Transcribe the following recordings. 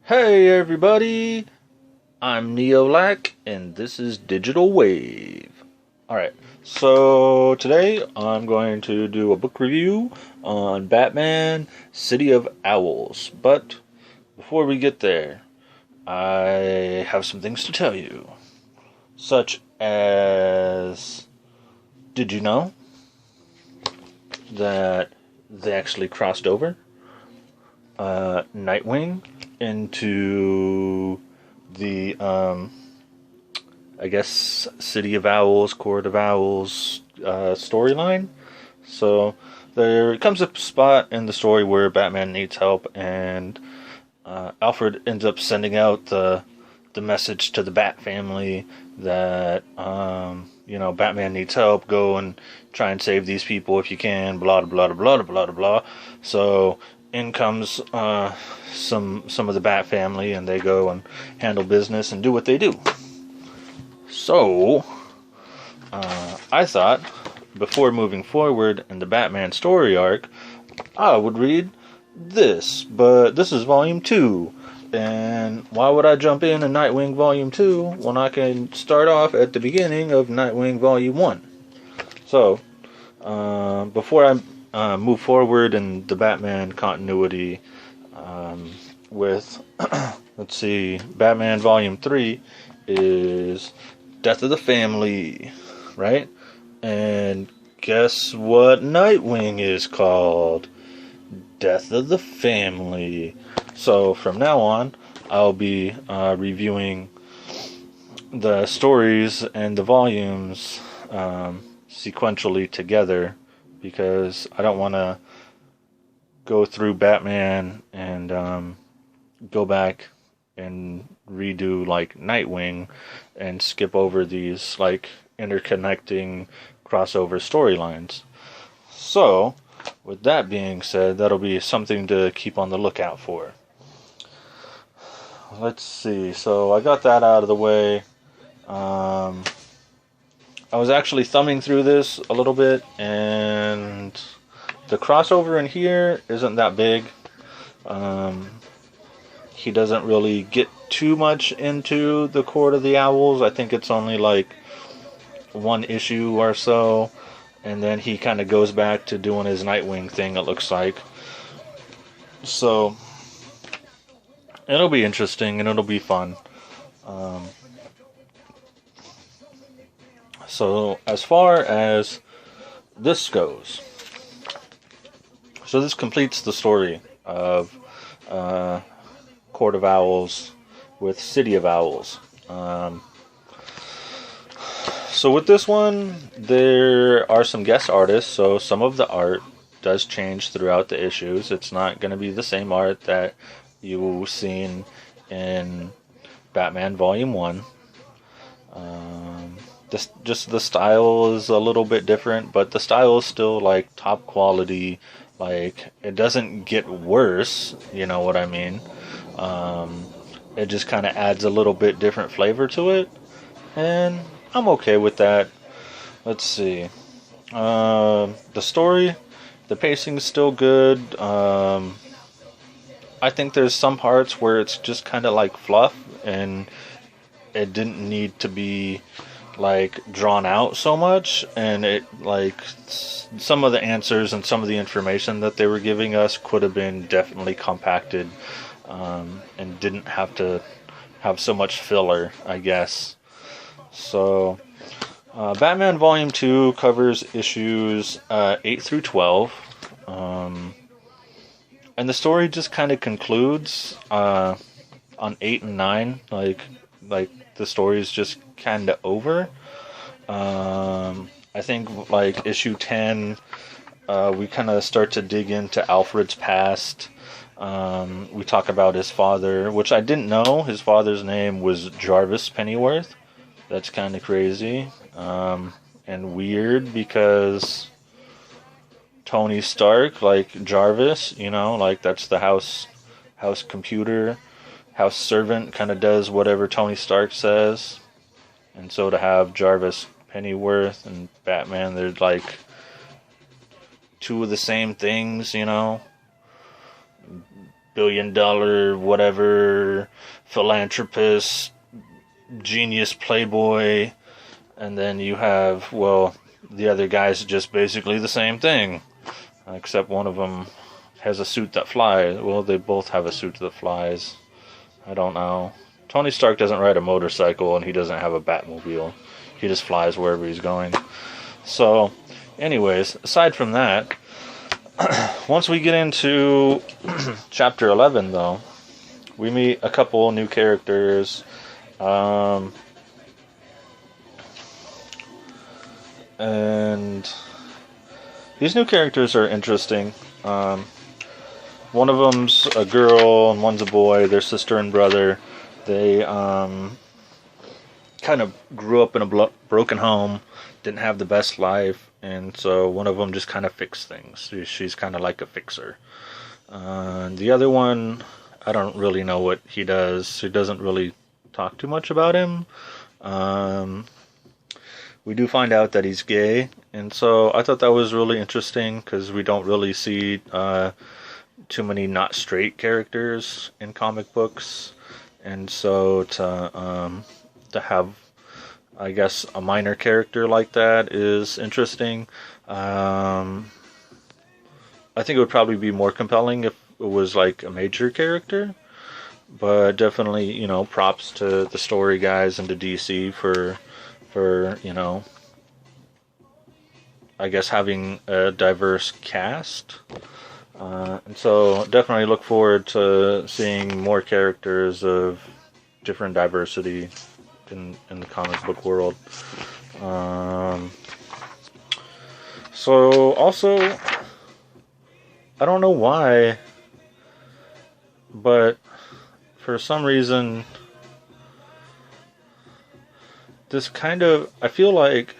Hey everybody, I'm Neolac and this is Digital Wave. Alright, so today I'm going to do a book review on Batman City of Owls. But before we get there, I have some things to tell you. Such as, did you know that they actually crossed over Nightwing into the I guess City of Owls, Court of Owls storyline. So there comes a spot in the story where Batman needs help, and Alfred ends up sending out the message to the Bat family that Batman needs help. Go and try and save these people if you can. Blah blah blah blah blah blah blah. So in comes some of the Bat family, and they go and handle business and do what they do. So I thought, before moving forward in the Batman story arc, I would read this, but this is volume 2. And why would I jump in Nightwing volume 2 when I can start off at the beginning of Nightwing volume 1? So, before I move forward in the Batman continuity with, let's see, Batman volume 3 is Death of the Family, right? And guess what Nightwing is called? Death of the Family. So from now on, I'll be reviewing the stories and the volumes sequentially together, because I don't want to go through Batman and go back and redo like Nightwing and skip over these like interconnecting crossover storylines. So, with that being said, that'll be something to keep on the lookout for. Let's see, so I got that out of the way. I was actually thumbing through this a little bit, and the crossover in here isn't that big. He doesn't really get too much into the Court of the Owls. I think it's only like one issue or so, and then he kind of goes back to doing his Nightwing thing, it looks like. So it'll be interesting and it'll be fun. So as far as this goes, so this completes the story of Court of Owls with City of Owls. So with this one, there are some guest artists, so some of the art does change throughout the issues. It's not going to be the same art that you've seen in Batman Volume 1. Just the style is a little bit different, but the style is still like top quality. Like, it doesn't get worse, you know what I mean? It just kind of adds a little bit different flavor to it, and I'm okay with that. Let's see. The story, the pacing is still good. I think there's some parts where it's just kind of like fluff, and it didn't need to be like drawn out so much, and it like some of the answers and some of the information that they were giving us could have been definitely compacted, and didn't have to have so much filler, I guess. So Batman Volume 2 covers issues 8 through 12, and the story just kind of concludes on 8 and 9. Like the story is just kind of over. I think like issue 10, we kind of start to dig into Alfred's past. We talk about his father, which I didn't know his father's name was Jarvis Pennyworth. That's kind of crazy and weird, because Tony Stark, like Jarvis, like that's the house computer, house servant, kind of does whatever Tony Stark says. And so to have Jarvis Pennyworth and Batman, they're like two of the same things, billion-dollar whatever philanthropist, genius playboy, and then you have, well, the other guy's just basically the same thing, except one of them has a suit that flies. Well, they both have a suit that flies. I don't know. Tony Stark doesn't ride a motorcycle, and he doesn't have a Batmobile. He just flies wherever he's going. So, anyways, aside from that, once we get into chapter 11, though, we meet a couple new characters. And these new characters are interesting. One of them's a girl and one's a boy. They're sister and brother. They kind of grew up in a broken home, didn't have the best life, and so one of them just kind of fixed things. She's kind of like a fixer. The other one, I don't really know what he does. He doesn't really talk too much about him. We do find out that he's gay, and so I thought that was really interesting because we don't really see too many not straight characters in comic books, and so to have, I guess, a minor character like that is interesting. I think it would probably be more compelling if it was like a major character, but definitely, you know, props to the story guys and to DC for you know, I guess having a diverse cast. And so definitely look forward to seeing more characters of different diversity in the comic book world. So also, I don't know why, but for some reason, this kind of, I feel like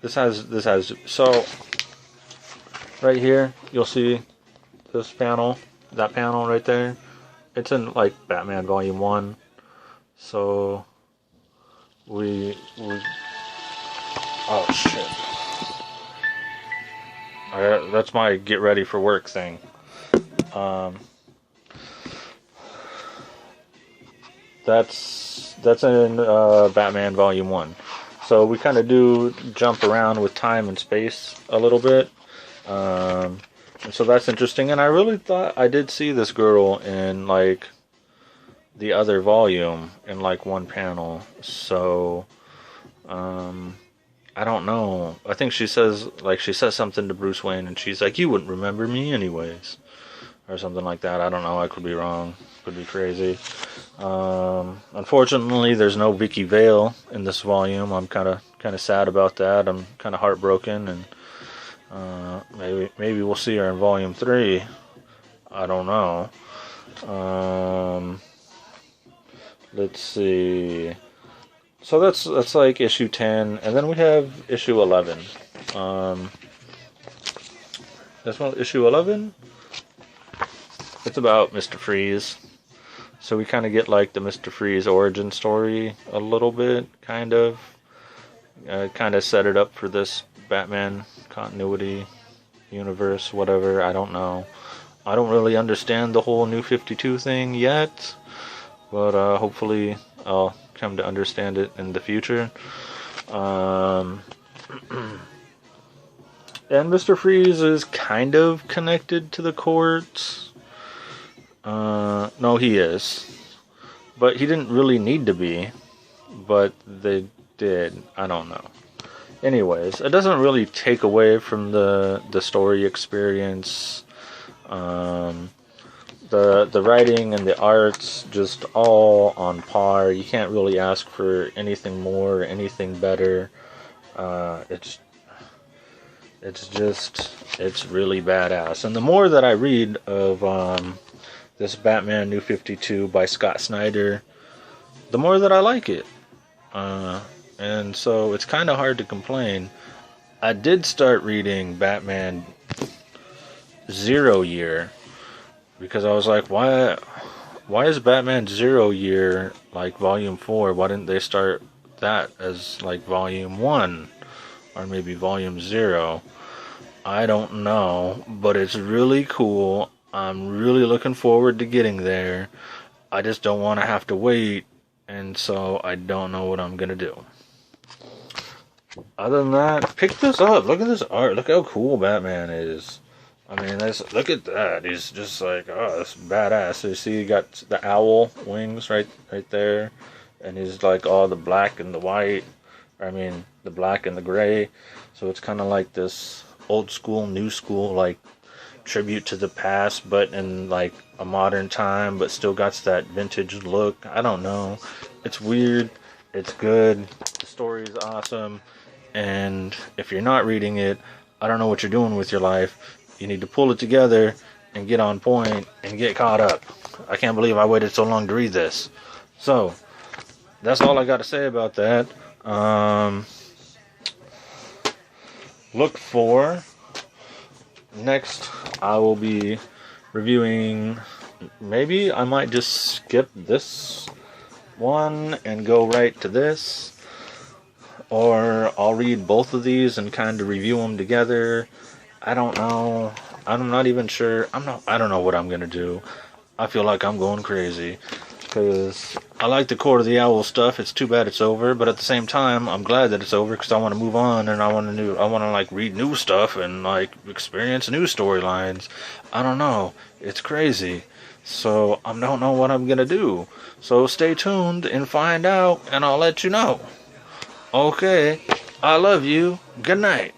this has so right here you'll see this panel, that panel right there. It's in like Batman Volume 1. So we oh shit. That's my get ready for work thing. That's in Batman Volume 1. So we kind of do jump around with time and space a little bit. And so that's interesting. And I really thought I did see this girl in like the other volume in like one panel. So I don't know. I think she says something to Bruce Wayne and she's like, "You wouldn't remember me anyways." Or something like that. I don't know. I could be wrong. Could be crazy. Unfortunately, there's no Vicky Vale in this volume. I'm kind of sad about that. I'm kind of heartbroken, and maybe we'll see her in Volume 3. I don't know. Let's see. So that's like issue 10, and then we have issue 11. This one, issue 11. It's about Mr. Freeze. So we kind of get like the Mr. Freeze origin story a little bit, kind of set it up for this Batman continuity universe, whatever, I don't know. I don't really understand the whole New 52 thing yet, but hopefully I'll come to understand it in the future. And Mr. Freeze is kind of connected to the courts. No, he is. But he didn't really need to be. But they did. I don't know. Anyways, it doesn't really take away from the story experience. The writing and the art's just all on par. You can't really ask for anything more, anything better. It's really badass. And the more that I read of this Batman New 52 by Scott Snyder, the more that I like it. And so it's kind of hard to complain. I did start reading Batman Zero Year because I was like, why is Batman Zero Year like Volume 4? Why didn't they start that as like Volume 1 or maybe Volume 0? I don't know, but it's really cool. I'm really looking forward to getting there. I just don't want to have to wait, and so I don't know what I'm gonna do. Other than that, pick this up. Look at this art. Look how cool Batman is. I mean, look at that. He's just like, oh, that's badass. So you see, he got the owl wings right there, and he's like all the black and the white. I mean, the black and the gray. So it's kind of like this old school, new school, like tribute to the past, but in like a modern time, but still got that vintage look. I don't know. It's weird. It's good. The story is awesome. And if you're not reading it, I don't know what you're doing with your life. You need to pull it together and get on point and get caught up. I can't believe I waited so long to read this. So, that's all I got to say about that. Look for next, I will be reviewing. Maybe I might just skip this one and go right to this. Or I'll read both of these and kind of review them together. I don't know. I'm not even sure. I don't know what I'm gonna do. I feel like I'm going crazy because I like the Court of the Owl stuff. It's too bad it's over, but at the same time, I'm glad that it's over because I want to move on and I want to like read new stuff and like experience new storylines. I don't know. It's crazy. So I don't know what I'm gonna do. So stay tuned and find out, and I'll let you know. Okay, I love you. Good night.